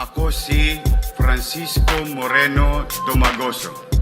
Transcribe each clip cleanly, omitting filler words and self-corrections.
Ako si Francisco Moreno Domagoso.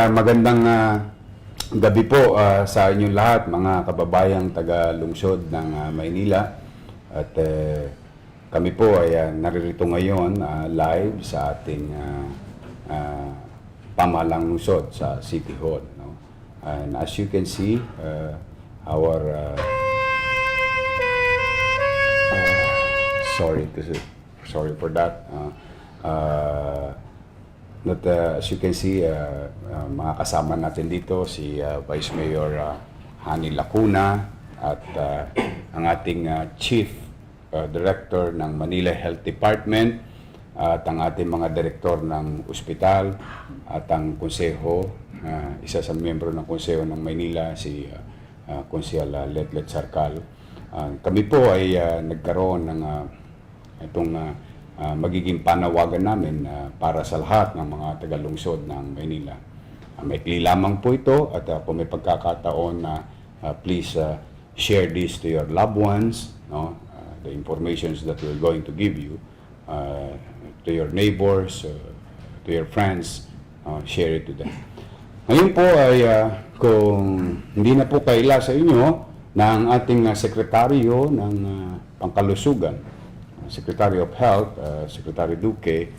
Magandang gabi po sa inyong lahat, mga kababayang taga-lungsod ng Maynila. At kami po ay naririto ngayon live sa ating pamahalang lungsod sa City Hall. No? And as you can see, our sorry for that. As you can see, mga kasama natin dito, si Vice Mayor Hani Lacuna at ang ating Chief Director ng Manila Health Department at ang ating mga direktor ng ospital at ang konseho, isa sa miyembro ng konseho ng Maynila, si Konsehal Letlet Sarcal. Kami po ay nagkaroon ng itong magiging panawagan namin para sa lahat ng mga taga-lungsod ng Maynila. Maikli lamang po ito at kung may pagkakataon na please share this to your loved ones, no? The information that we're going to give you to your neighbors, to your friends, share it to them. Ngayon po ay kung hindi na po kaila sa inyo na ang ating sekretaryo ng pangkalusugan, Secretary of Health, Secretary Duque,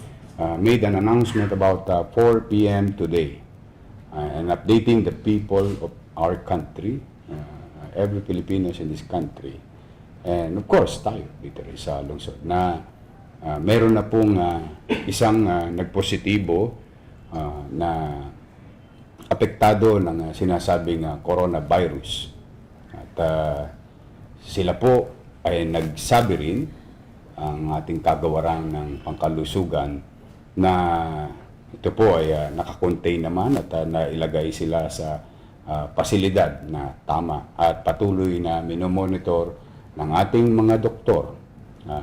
made an announcement about 4 p.m. today and updating the people of our country, every Filipinos in this country, and of course tayo dito rin sa lungsod, na meron na pong isang nagpositibo na apektado ng sinasabing coronavirus. At sila po ay nagsabi rin, ang ating kagawaran ng pangkalusugan, na ito po ay nakakontain naman at nailagay sila sa pasilidad na tama at patuloy na minomonitor ng ating mga doktor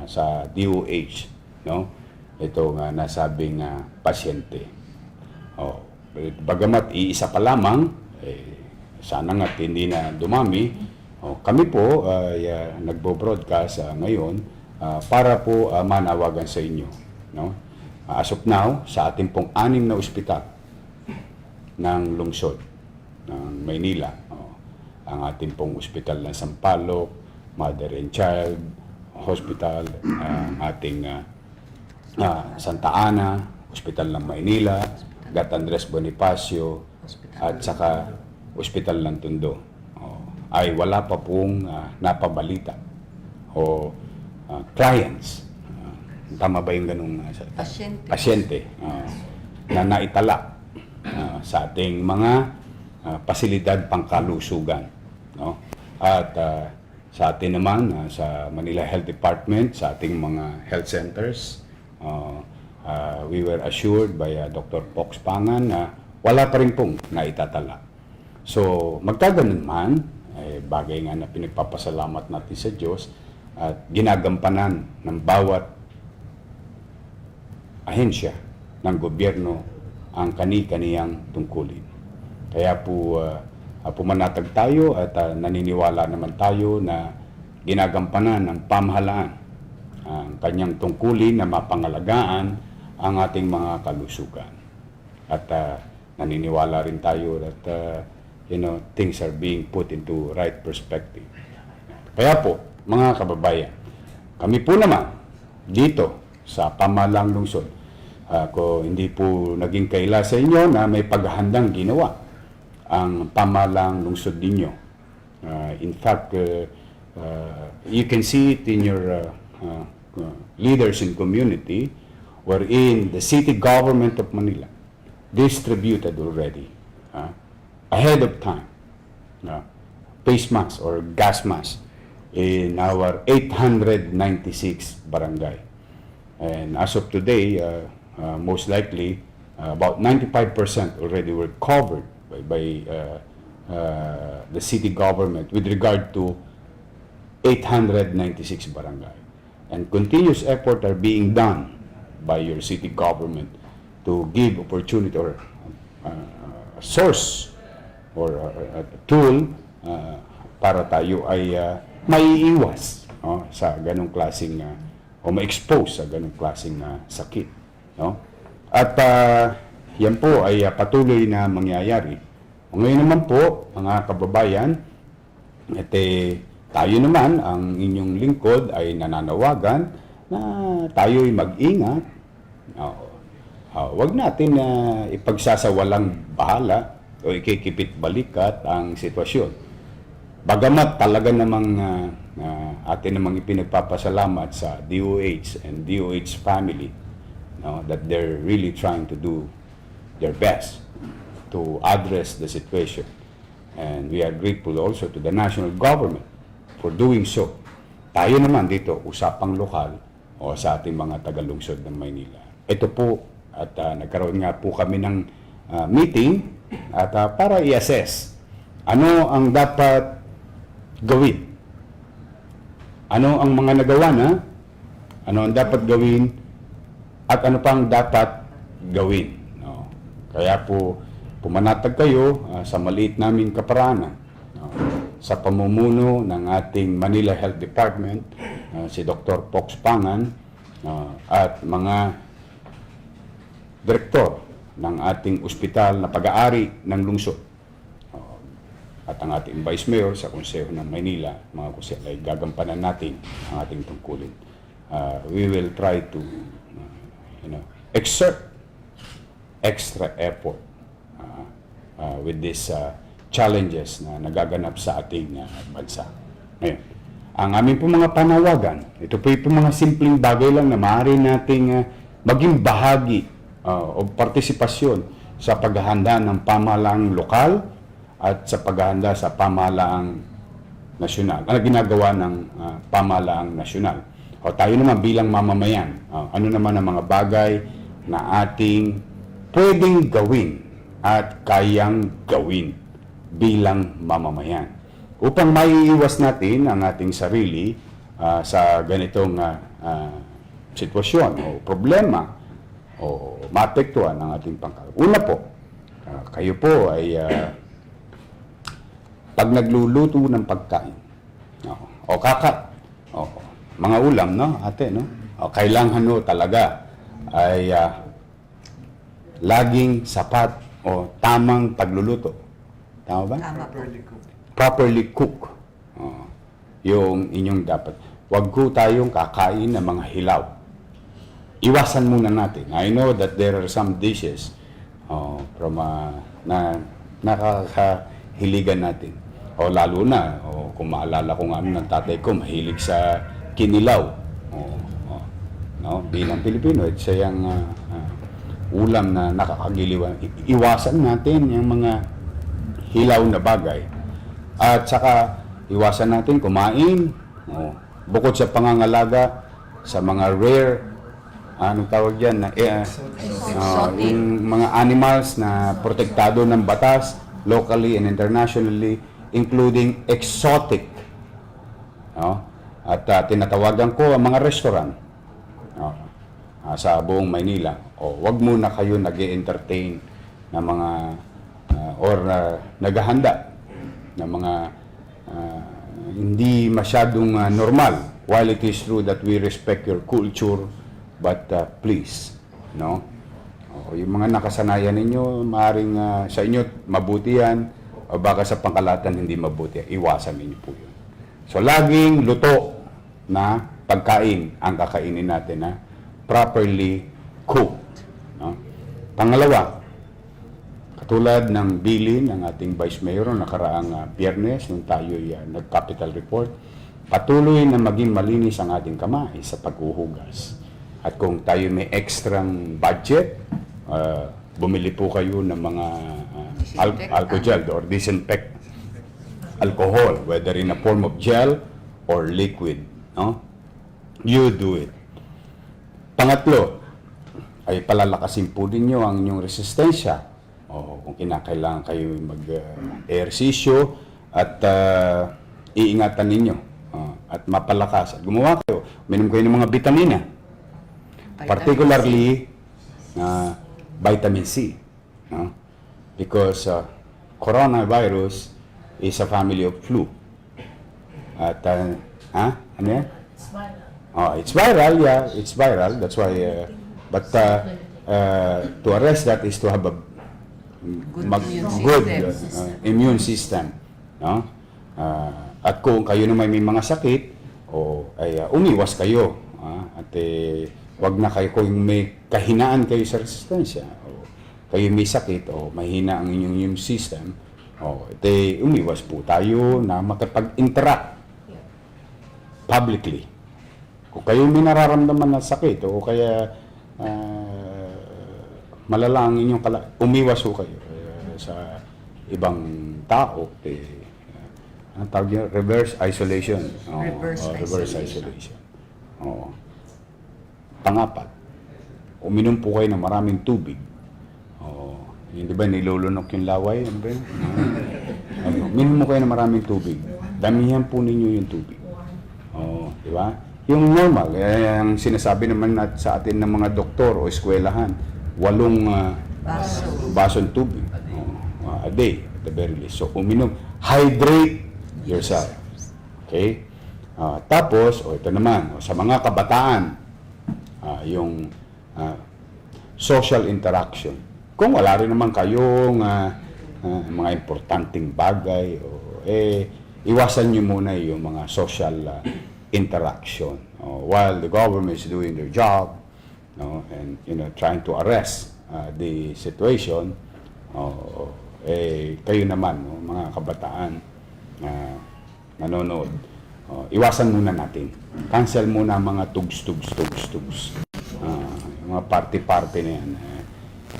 sa DOH, no? Ito nga nasabing pasyente. Bagamat iisa pa lamang, sana nga hindi na dumami, kami po ay nagbo-broadcast ngayon para po manawagan sa inyo, no? As of now, sa ating pong 6 na ospital ng lungsod ng Maynila, ang ating pong ospital ng Sampaloc, Mother and Child Hospital, ang ating Santa Ana, Ospital ng Maynila, Gat Andres Bonifacio, at saka Ospital ng Tondo, ay wala pa pong napabalita o clients, tama ba yung ganung pasyente na naitala sa ating mga pasilidad pangkalusugan, no? At sa atin naman sa Manila Health Department, sa ating mga health centers, we were assured by Dr. Pox Pangan na wala pa rin pong naitatala. So magkaganon man, bagay nga na pinagpapasalamat natin sa Diyos at ginagampanan ng bawat ahensya ng gobyerno ang kani-kaniyang tungkulin. Kaya po pumanatag tayo at naniniwala naman tayo na ginagampanan ng pamahalaan ang kanyang tungkulin na mapangalagaan ang ating mga kalusugan. At naniniwala rin tayo that things are being put into right perspective. Kaya po, mga kababayan, kami po naman dito sa pamahalang lungsod, kung hindi po naging kaila sa inyo na may paghahandang ginawa ang pamahalang lungsod ninyo, In fact, you can see it in your leaders in community, wherein the city government of Manila distributed already ahead of time face mask or gas mask in our 896 barangay. And as of today, most likely, about 95% already were covered by the city government with regard to 896 barangay. And continuous effort are being done by your city government to give opportunity or a source or a tool para tayo ay maiiwas sa ganong klaseng o ma-expose sa ganong klaseng sakit. No? At yan po ay patuloy na mangyayari. Ngayon naman po, mga kababayan, tayo naman, ang inyong lingkod ay nananawagan na tayo'y mag-ingat. Huwag natin ipagsasawalang bahala o ikikipit balikat ang sitwasyon. Bagamat talaga namang atin namang ipinagpapasalamat sa DOH and DOH family that they're really trying to do their best to address the situation. And we are grateful also to the national government for doing so. Tayo naman dito, usapang lokal o sa ating mga tagalungsod ng Maynila. Ito po, at nagkaroon nga po kami ng meeting at para i-assess ano ang dapat gawin. Ano ang mga nagawa na, ano ang dapat gawin, at ano pang dapat gawin. No? Kaya po, pumanatag kayo sa maliit naming kaparaanan sa pamumuno ng ating Manila Health Department, si Dr. Pox Pangan, at mga direktor ng ating ospital na pag-aari ng lungsod. At ang ating Vice Mayor sa Konseho ng Maynila, mga kusel, ay gagampanan natin ang ating tungkulin. We will try to exert extra effort with these challenges na nagaganap sa ating bansa. Ngayon, ang aming po mga panawagan, ito po yung mga simpleng bagay lang na maaari nating maging bahagi o partisipasyon sa paghahanda ng pamahalaang lokal at sa paghahanda sa pamahalaang nasyonal. Ano ginagawa ng pamahalaang nasyonal? O tayo naman bilang mamamayan, ano naman ang mga bagay na ating pwedeng gawin at kayang gawin bilang mamamayan upang maiiwas natin ang ating sarili sa ganitong sitwasyon o problema o maapektuhan ang ating pangkalan. Una po, kayo po ay pag nagluluto ng pagkain o kakat o mga ulam, no, ate, no? O kailangan no talaga ay laging sapat o tamang pagluluto. Tama ba? Tama po. Properly cook. Yung inyong dapat. Huwag ko tayong kakain ng mga hilaw. Iwasan muna natin. I know that there are some dishes from na nakakahiligan natin. O lalo na, kung maalala ko nga ng tatay ko, mahilig sa kinilaw. No? Bilang Pilipino, it's yung ulam na nakakagiliwan. Iwasan natin yung mga hilaw na bagay. At saka, iwasan natin kumain. Bukod sa pangangalaga, sa mga rare, anong tawag yan, na, yung mga animals na protektado ng batas, locally and internationally, including exotic. At tinatawagan ko ang mga restaurant sa buong Maynila. Wag muna kayo nag-entertain ng mga naghahanda ng mga hindi masyadong normal. While it is true that we respect your culture, but please, no? Yung mga nakasanayan ninyo, maaaring sa inyo mabuti yan, o baka sa pangkalatan hindi mabuti. Iwasan ninyo po yun. So, laging luto na pagkain ang kakainin natin na properly cooked. No? Pangalawa, Katulad ng bilin ng ating Vice Mayor noong nakaraang Biyernes nung tayo'y nag-capital report, patuloy na maging malinis ang ating kamay sa paghuhugas. At kung tayo may extrang budget, bumili po kayo ng mga alcohol or disinfect alcohol, whether in a form of gel or liquid. No? You do it. Pangatlo, ay palalakasin po ninyo ang inyong resistensya. O kung kinakailangan kayo mag-ehersisyo at iingatan ninyo at mapalakas. At gumawa kayo, minom kayo ng mga vitamina. Particularly, vitamin C. No? Because coronavirus is a family of flu. At, ano yan? It's viral. Oh, it's viral, yeah. It's viral. That's why, but to arrest that is to have a good immune system. No? At kung kayo naman may mga sakit, umiwas kayo. At wag na kayo kung may kahinaan kayo sa resistensya. O kayo may sakit o mahina ang inyong immune system. Umiwas po tayo na makapag-interact publicly. Kung kayo may nararamdaman na sakit o kaya malala ang inyong umiwas po kayo sa ibang tao. Ang tawag niya? Reverse isolation. Reverse isolation. Pangapat, uminom po kayo ng maraming tubig. Hindi ba nilulunok yung laway? Ano ba yun? Uminom mo kayo ng maraming tubig. Damihan po ninyo yung tubig. Di ba? Yung normal, ang sinasabi naman sa atin ng mga doktor o eskwelahan, 8 basong tubig a day at the very least. So, uminom. Hydrate yourself. Okay? Tapos, ito naman, sa mga kabataan, yung social interaction. Kung wala rin naman kayong mga importanteng bagay, iwasan nyo muna yung mga social interaction while the government is doing their job, and trying to arrest the situation. Kayo naman, mga kabataan nanonood, iwasan muna natin. Cancel muna mga tugs. Mga party na yan.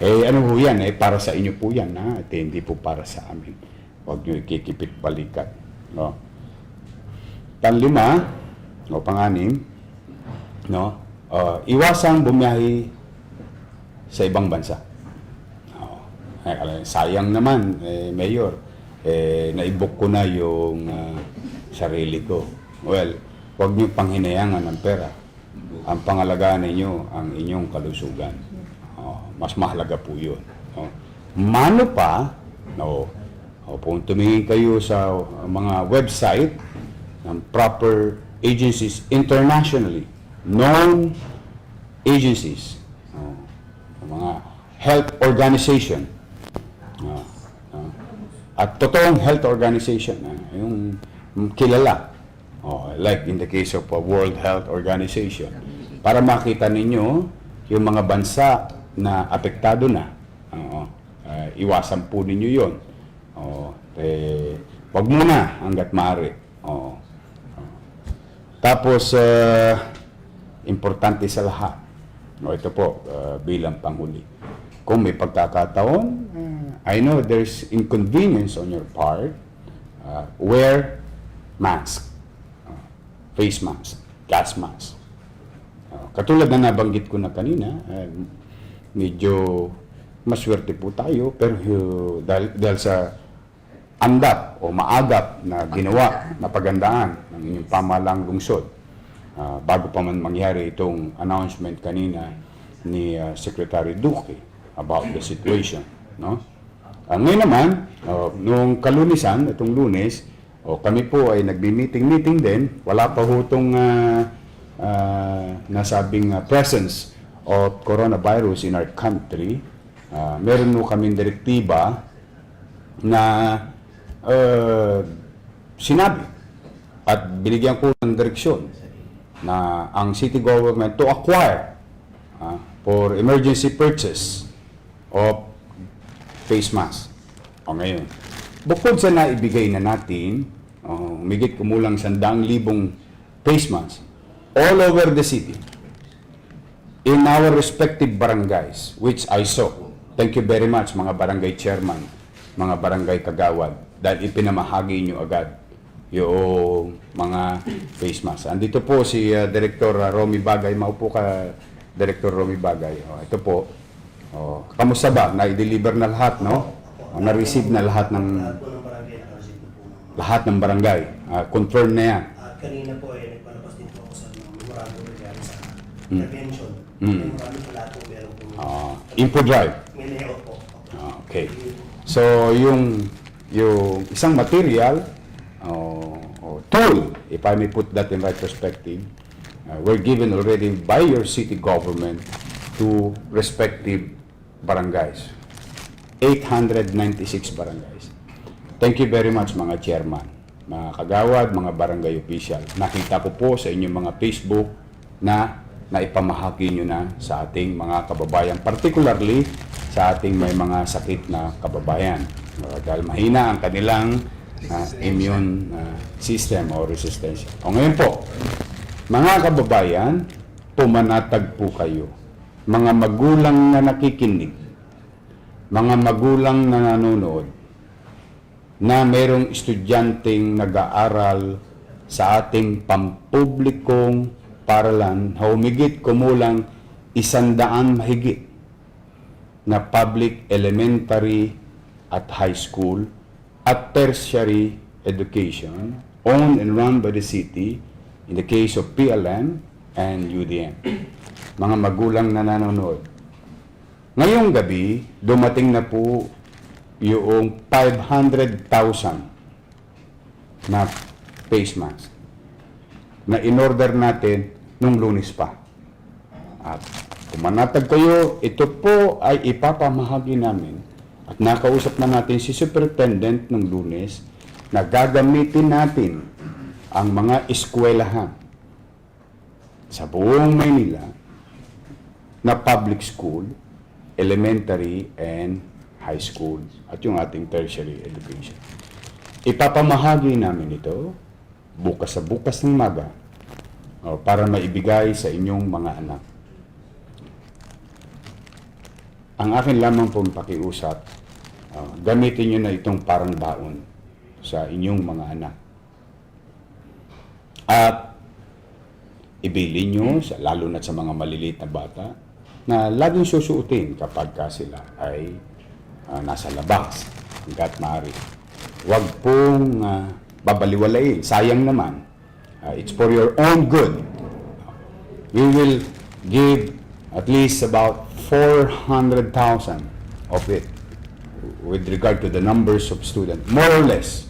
Ano po yan? Para sa inyo po yan. At hindi po para sa amin. Huwag nyo ikikipit balikat. Panlima, panganim, iwasang bumiyahe sa ibang bansa. Sayang naman, Mayor, naibok ko na yung sarili ko. Well, huwag nyo panghinayangan ng pera. Ang pangalagaan ninyo ang inyong kalusugan. Mas mahalaga po yun. Mano pa, kung tumingin kayo sa mga website ng proper agencies internationally, known agencies, mga health organization, at totoong health organization, yung kilala, like in the case of World Health Organization, para makita ninyo yung mga bansa na apektado na, iwasan po ninyo yun. Wag muna hanggat maaari. Tapos, importante sa lahat, ito po, bilang panghuli. Kung may pagkakataon, I know there's inconvenience on your part, wear mask, face mask, gas mask. Katulad na nabanggit ko na kanina, medyo maswerte po tayo, pero dahil sa andap o maagap na ginawa na pagandaan ng inyong pamahalang lungsod, bago pa man mangyari itong announcement kanina ni Secretary Duque about the situation. Ngayon naman, noong kalunisan, itong Lunes, kami po ay nagbi-meeting din. Wala pa ho itong nasabing presence of coronavirus in our country. Meron po kaming direktiba na sinabi at binigyan ko ng direksyon na ang city government to acquire for emergency purchase of face mask. O ngayon, bukod sa naibigay na natin, higit kumulang 100,000 face mask all over the city, in our respective barangays, which I saw. Thank you very much mga barangay chairman, mga barangay kagawad, dahil ipinamahagi nyo agad yung mga face mask. Andito po si Director Romy Bagay. Maupo ka, Director Romy Bagay. Ito po. Kamusta ba? Na-deliver na lahat, no? Na-receive na lahat ng barangay. Confirm na yan. At kanina po nagpalabas din po ako sa memorandum regarding sa intervention. Memorandum po lahat po meron po. Info drive. May layout po. Okay. So, yung isang material, tool, if I may put that in right perspective, were given already by your city government to respective barangays. 896 barangays. Thank you very much mga chairman, mga kagawad, mga barangay official. Nakita ko po sa inyong mga Facebook na naipamahagi nyo na sa ating mga kababayan, particularly sa ating may mga sakit na kababayan. Dahil mahina ang kanilang immune system o resistance. O ngayon po, mga kababayan, pumanatag po kayo. Mga magulang na nakikinig, mga magulang na nanonood, na merong estudyanteng nag-aaral sa ating pampublikong paralan, humigit kumulang 100 mahigit na public elementary at high school at tertiary education owned and run by the city in the case of PLN and UDM. Mga magulang na nanonood. Ngayong gabi, dumating na po yung 500,000 na face mask na in-order natin nung Lunes pa. At kumanatag kayo, ito po ay ipapamahagi namin at nakausap na natin si Superintendent ng Lunes na gagamitin natin ang mga eskwelahan sa buong Maynila na public school, elementary and high school at yung ating tertiary education. Ipapamahagi namin ito bukas sa bukas ng maga para maibigay sa inyong mga anak. Ang akin lamang pong pakiusap, gamitin nyo na itong parang baon sa inyong mga anak. At ibilin nyo, lalo na sa mga maliliit na bata, na laging susuotin kapag sila ay nasa labas, hanggat maaari. Huwag pong babaliwalain. Sayang naman. It's for your own good. We will give at least about 400,000 of it with regard to the numbers of students, more or less.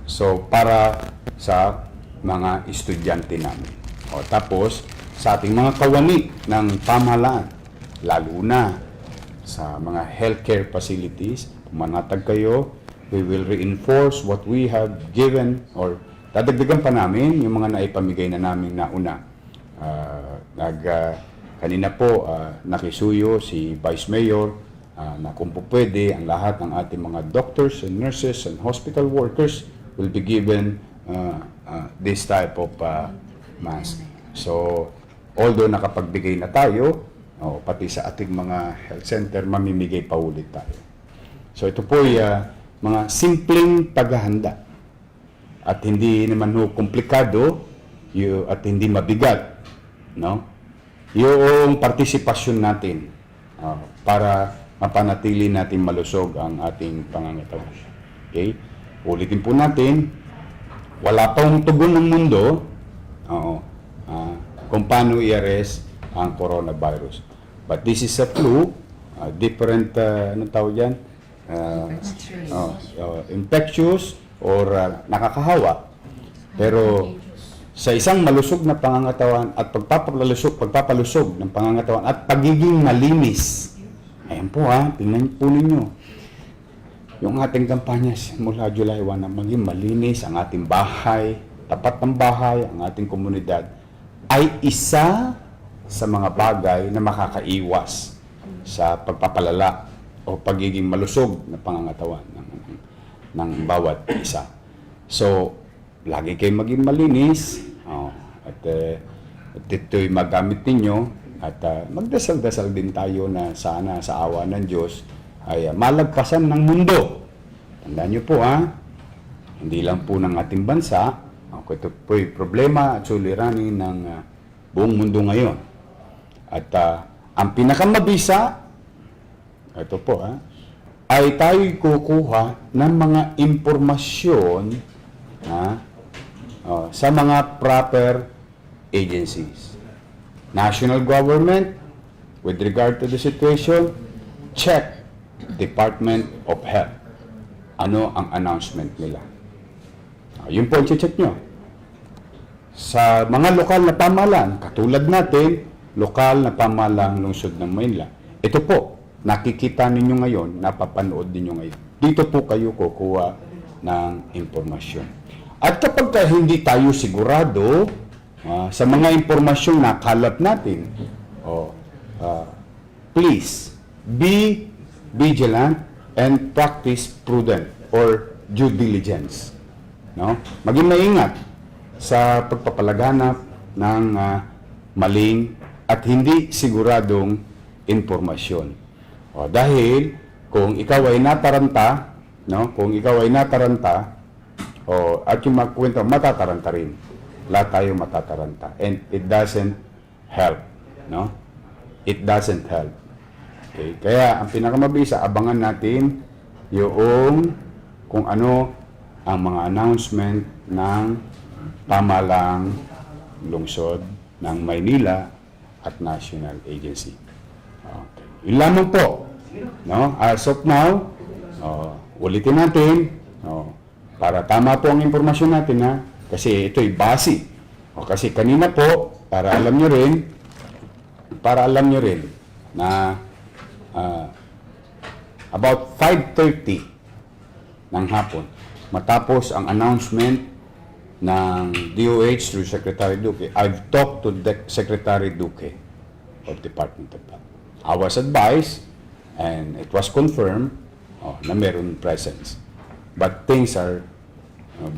So, para sa mga estudyante namin. Tapos, sa ating mga kawani ng pamahalaan, lalo na sa mga healthcare facilities, pumanatag kayo, we will reinforce what we have given or dadagdagan pa namin yung mga naipamigay na namin nauna. Kanina po, nakisuyo si Vice Mayor na kung po pwede, ang lahat ng ating mga doctors and nurses and hospital workers will be given this type of mask. So, although nakapagbigay na tayo, pati sa ating mga health center, mamimigay pa ulit tayo. So, ito po ay mga simpleng paghahanda at hindi naman komplikado at hindi mabigat, no? Yung partisipasyon natin para mapanatili natin malusog ang ating pangangatawan. Okay? Ulitin po natin, wala pang tugon ng mundo kung paano i-arrest ang coronavirus. But this is a flu, different, anong tawag yan? Infectious or nakakahawa. Pero sa isang malusog na pangangatawan at pagpapalusog ng pangangatawan at pagiging malinis. Ayan po tingnan po ninyo. Yung ating kampanya mula July 1 na maging malinis ang ating bahay, tapat ng bahay, ang ating komunidad, ay isa sa mga bagay na makakaiwas sa pagpapalala o o pagiging malusog na pangangatawan ng bawat isa. So, lagi kayong maging malinis, at ito'y magamit ninyo, at magdasal-dasal din tayo na sana sa awa ng Diyos ay malagpasan ng mundo. Tandaan nyo po hindi lang po ng ating bansa, ito po'y problema at suliranin ng buong mundo ngayon. At ang pinakamabisa, ito po ay tayo'y kukuha ng mga impormasyon sa mga proper agencies. National government, with regard to the situation, check Department of Health. Ano ang announcement nila? Yun po ang check nyo. Sa mga lokal na pamahalaan, katulad natin, lokal na pamahalaan lungsod ng Maynila, ito po, nakikita ninyo ngayon, napapanood ninyo ngayon. Dito po kayo kukuha ng impormasyon. At kapag hindi tayo sigurado sa mga impormasyong nakalap natin, please be vigilant and practice prudent or due diligence. Maging maingat sa pagpapalaganap ng maling at hindi siguradong impormasyon. Dahil kung ikaw ay nataranta, at yung magkwento, matataranta rin. Lahat tayo matataranta. And it doesn't help. It doesn't help. Okay? Kaya ang pinakamabisa, abangan natin yung kung ano ang mga announcement ng pamahalang lungsod ng Maynila at National Agency. Okay. Yun lamang po. As of now, ulitin natin, para tama po ang impormasyon natin, kasi ito'y base. Kasi kanina po, para alam nyo rin na about 5:30 ng hapon, matapos ang announcement ng DOH through Secretary Duque, I've talked to the Secretary Duque of Department of Health. I was advised, and it was confirmed, na meron presence. But things are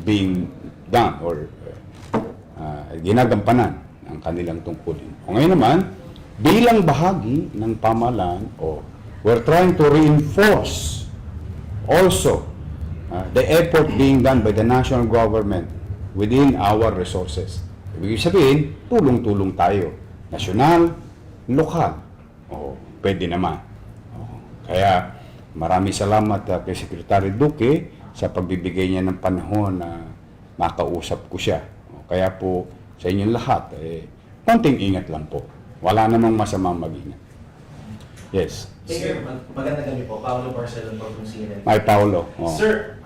being done or ginagampanan ang kanilang tungkulin. Ngayon naman, bilang bahagi ng pamahalaan, we're trying to reinforce also the effort being done by the national government within our resources. Ibig sabihin, tulong-tulong tayo. Nasyonal, lokal. Pwede naman. Kaya maraming salamat kay Secretary Duque sa pagbibigay niya ng panahon na makausap ko siya. Kaya po sa inyong lahat, konting ingat lang po. Wala namang masamang mag-ingat. Yes. Sir, magandang gabi po. Paolo Barcelon po from CNN. May Paolo. Sir,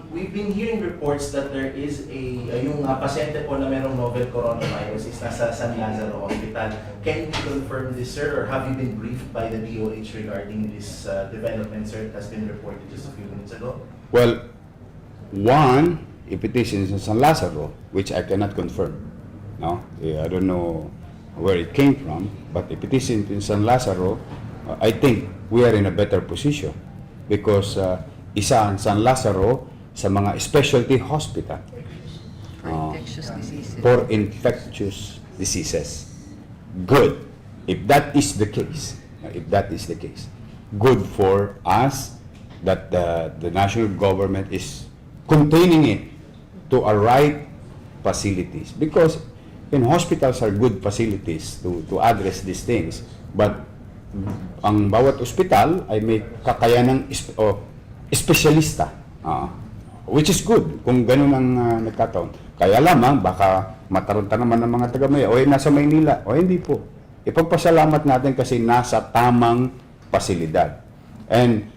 we've been hearing reports that there is yung pasyente po na merong novel coronavirus is nasa San Lazaro Hospital. Can you confirm this, sir, or have you been briefed by the DOH regarding this development, sir, that has been reported just a few minutes ago? Well, one, if it is in San Lazaro, which I cannot confirm, I don't know where it came from, but if it is in San Lazaro, I think we are in a better position because isa ang San Lazaro sa mga specialty hospital for infectious diseases. Good. If that is the case, good for us that the national government is containing it to a right facilities, because hospitals are good facilities to address these things, but ang bawat ospital ay may kakayanang espesyalista, which is good kung ganun ang nagkataon. Kaya lamang baka matarunta naman ng mga taga-Maynila, nasa Maynila, hindi po. Ipagpasalamat natin kasi nasa tamang pasilidad. And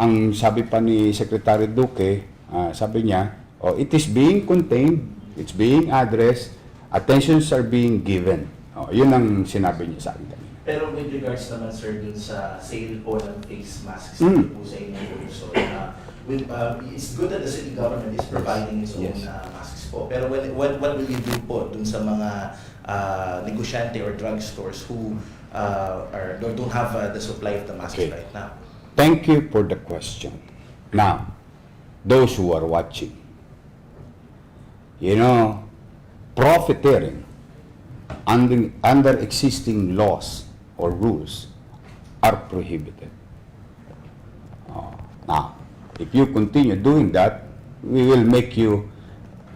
ang sabi pa ni Secretary Duque, sabi niya, it is being contained, it's being addressed, attentions are being given. Yun ang sinabi niya sa akin. Pero with regards naman, sir, dun sa sale po ng face masks po sa inyo, so it's good that the city government is providing its own masks po. Pero what will you do po dun sa mga negosyante or drugstores who don't have the supply of the masks right now? thank you for the question. Now, those who are watching, profiteering under existing laws or rules are prohibited. Now, if you continue doing that, we will make you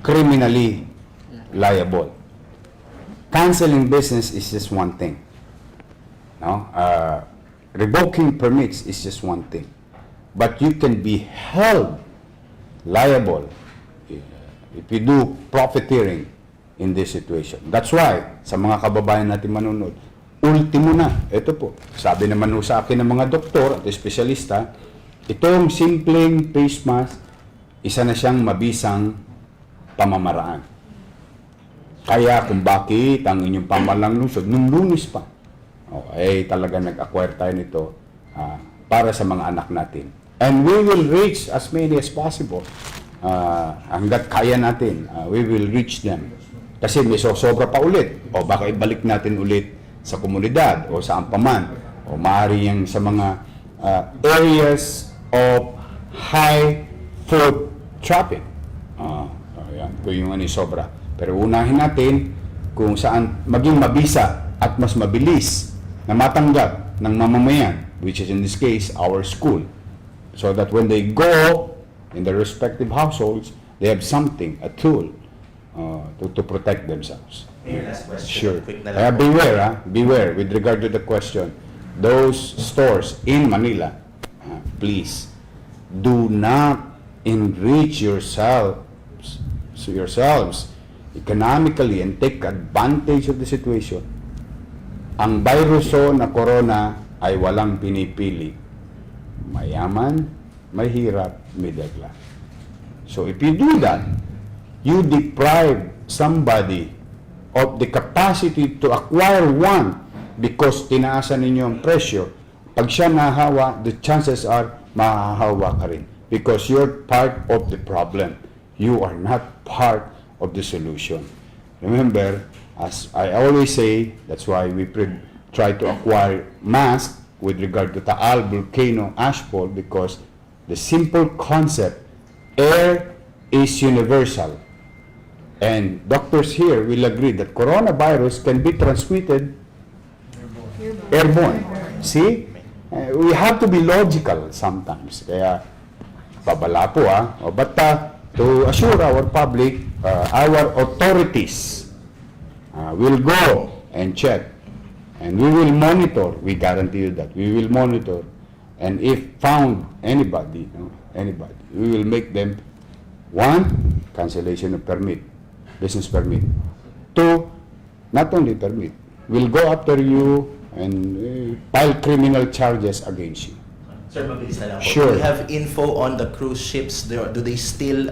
criminally liable. Canceling business is just one thing. Revoking permits is just one thing. But you can be held liable if you do profiteering in this situation. That's why, sa mga kababayan natin manunod, ultimo na, ito po, sabi naman sa akin ng mga doktor at espesyalista, itong simpleng face mask, isa na siyang mabisang pamamaraan. Kaya kung bakit ang inyong pamalang lungsod, nung Lunes pa, talaga nag-acquire tayo nito para sa mga anak natin. And we will reach as many as possible. Hanggat kaya natin, we will reach them. Kasi may sobra pa ulit. O baka ibalik natin ulit sa komunidad o saan pa man. O maaari yan sa mga areas of high foot traffic. Ayan, kung yung sobra. Pero unahin natin kung saan maging mabisa at mas mabilis na matanggap ng mamamayan, which is in this case, our school. So that when they go in their respective households, they have something, a tool, to protect themselves. Mayor, last question. Sure. Quick na lang. Beware with regard to the question. Those stores in Manila, please, do not enrich yourselves economically and take advantage of the situation. Ang viruso na corona ay walang pinipili. Mayaman, mahirap, middle class. So if you do that, you deprive somebody of the capacity to acquire one because tinaasan ninyo ang presyo. Pag siya nahawa, the chances are mahahawa ka rin because you're part of the problem. You are not part of the solution. Remember, as I always say, that's why we try to acquire masks with regard to Taal volcano ashfall because the simple concept, air is universal. And doctors here will agree that coronavirus can be transmitted airborne. See? We have to be logical sometimes. Kaya, babala po But to assure our public, our authorities will go and check. And we will monitor. We guarantee you that. We will monitor. And if found anybody, we will make them, one, cancellation of permit, business permit. Two, not only permit, we'll go after you and file criminal charges against you. Sir, mabilis na lang po. Sure. Do you have info on the cruise ships? Do they still,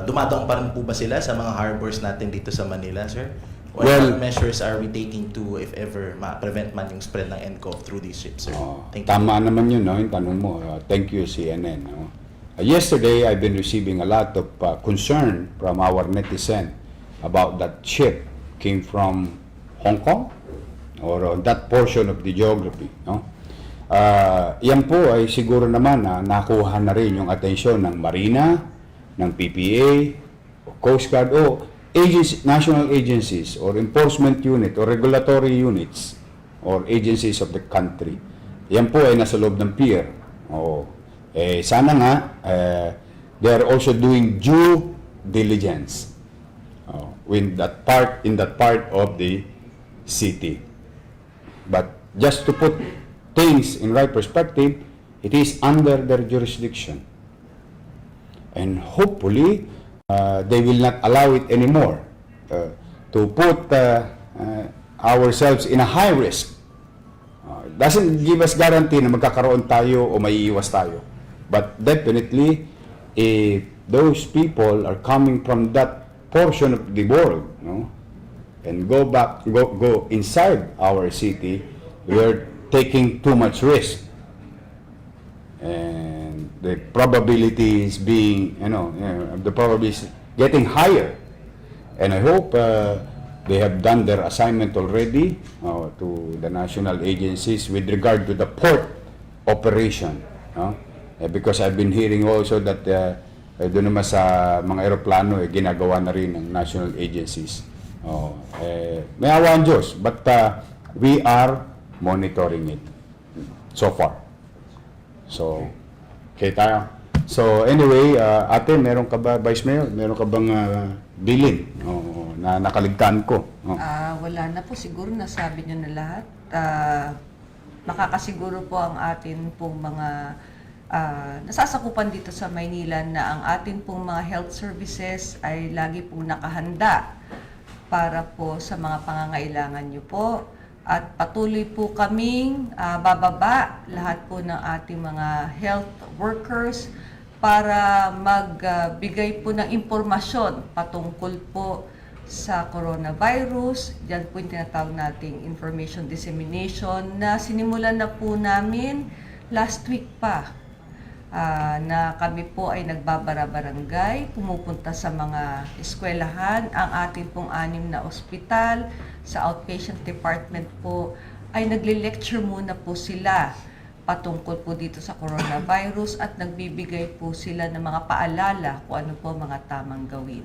dumadaong pa rin po ba sila sa mga harbors natin dito sa Manila, sir? What measures are we taking to, if ever, ma-prevent man yung spread ng nCoV through these ships, sir? Thank you. Tama naman yun, yung tanong mo. Thank you, CNN. Yesterday, I've been receiving a lot of concern from our netizen about that ship came from Hong Kong or that portion of the geography. Yan po ay siguro naman na nakuha na rin yung atensyon ng Marina, ng PPA, Coast Guard, o national agencies or enforcement unit or regulatory units or agencies of the country. Yan po ay nasa loob ng pier. Sana nga, they are also doing due diligence in that part of the city. But just to put things in right perspective, it is under their jurisdiction. And hopefully, they will not allow it anymore to put ourselves in a high risk. It doesn't give us guarantee na magkakaroon tayo o maiiwas tayo. But definitely, if those people are coming from that portion of the world, and go inside our city, we are taking too much risk. And the probability is the probability is getting higher. And I hope they have done their assignment already to the national agencies with regard to the port operation. No? Because I've been hearing also that doon naman sa mga aeroplano, ginagawa na rin ng national agencies. May awa ang Diyos, but we are monitoring it so far. So, okay tayo. So, anyway, ate, meron ka ba, Vice Mayor, meron ka bang bilin na nakaligtaan ko? Wala na po, siguro nasabi nyo na lahat. Makakasiguro po ang atin pong mga nasasakupan dito sa Maynila na ang atin pong mga health services ay lagi pong nakahanda para po sa mga pangangailangan nyo po. At patuloy po kaming bababa lahat po ng ating mga health workers para magbigay po ng impormasyon patungkol po sa coronavirus. Diyan po yung tinatawag nating information dissemination na sinimulan na po namin last week pa. Na kami po ay nagbabara-barangay, pumupunta sa mga eskwelahan, ang ating pong 6 na ospital, sa outpatient department po, ay nagle-lecture muna po sila patungkol po dito sa coronavirus at nagbibigay po sila ng mga paalala kung ano po mga tamang gawin.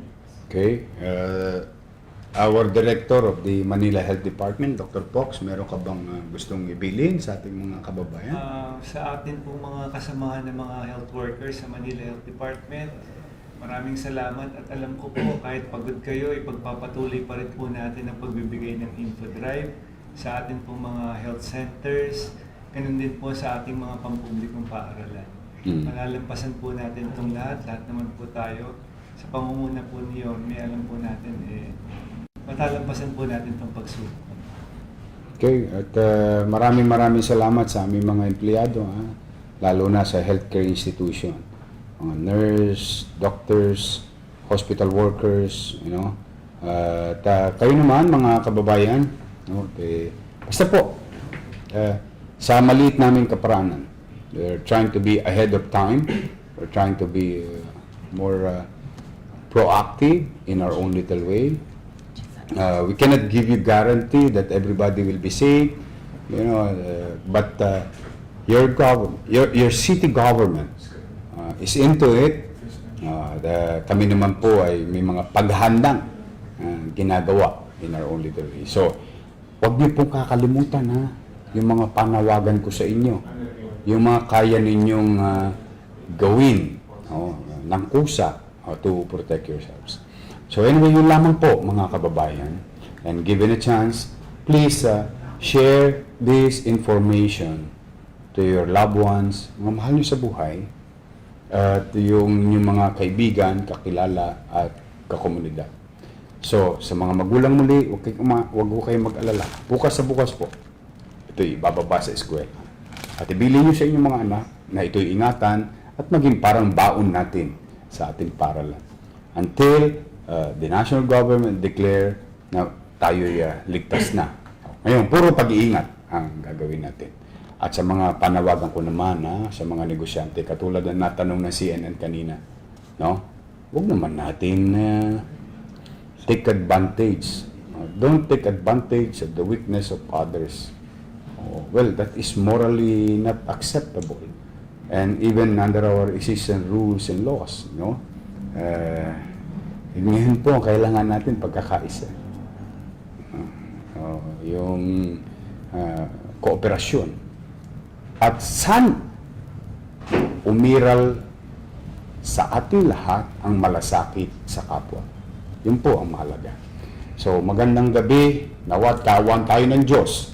Okay. Our Director of the Manila Health Department, Dr. Pox, meron ka bang gustong ibilin sa ating mga kababayan? Sa atin pong mga kasamahan ng mga health workers sa Manila Health Department, maraming salamat at alam ko po kahit pagod kayo, ipagpapatuloy pa rin po natin ang pagbibigay ng info drive sa atin pong mga health centers, ganun din po sa ating mga pampublikong paaralan. Malalampasan po natin itong lahat naman po tayo. Sa pangunguna po niyo, may alam po natin matalampasan po natin itong pagsubok. Okay, at maraming salamat sa aming mga empleyado, lalo na sa healthcare institution. Mga nurse, doctors, hospital workers, at kayo naman mga kababayan, basta po, sa maliit naming kaparaanan, we're trying to be ahead of time, we're trying to be more proactive in our own little way. We cannot give you guarantee that everybody will be safe, but your city government is into it. Kami naman po ay may mga paghandang ginagawa in our own little way. So, huwag niyo pong kakalimutan yung mga panawagan ko sa inyo, yung mga kaya ninyong gawin ng kusa to protect yourselves. So anyway, yun lamang po mga kababayan. And given a chance, please share this information to your loved ones, mga mahal nyo sa buhay, at yung mga kaibigan, kakilala, at kakomunidad. So, sa mga magulang muli, huwag ko kayong mag-alala. Bukas sa bukas po, ito'y bababa sa eskwela. At ibilin nyo sa inyong mga anak na ito'y ingatan at maging parang baon natin sa ating paralan. Until the national government declare na tayo'y ligtas na. Ngayon, puro pag-iingat ang gagawin natin. At sa mga panawagan ko naman sa mga negosyante, katulad ng natanong ng CNN kanina, huwag naman natin take advantage. Don't take advantage of the weakness of others. Well, that is morally not acceptable. And even under our existing rules and laws, ngayon po, kailangan natin pagkakaisa. Yung kooperasyon. At san umiral sa ating lahat ang malasakit sa kapwa. Yun po ang mahalaga. So, magandang gabi. Nawat kawan tayo ng Diyos.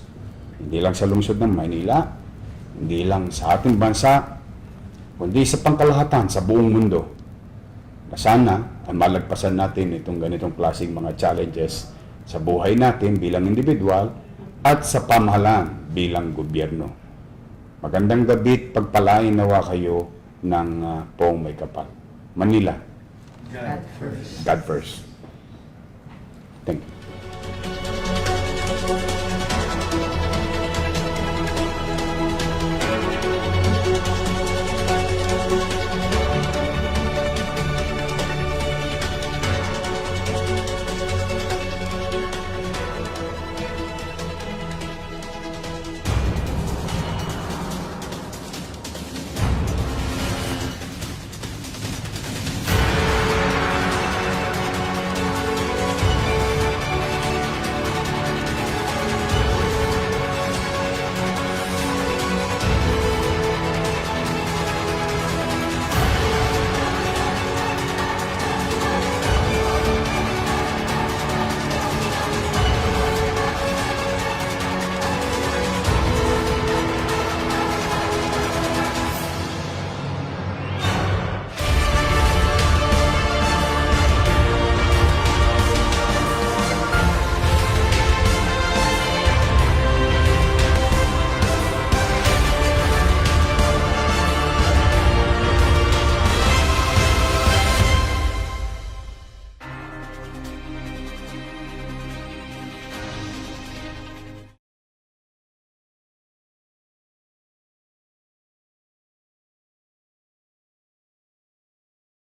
Hindi lang sa lungsod ng Maynila, hindi lang sa ating bansa, kundi sa pangkalahatan sa buong mundo. Na sana ay malagpasan natin itong ganitong klaseng mga challenges sa buhay natin bilang individual at sa pamahalaan bilang gobyerno. Magandang gabi, pagpalain nawa kayo ng Poong May Kapal. Manila. God first. God first. Thank you.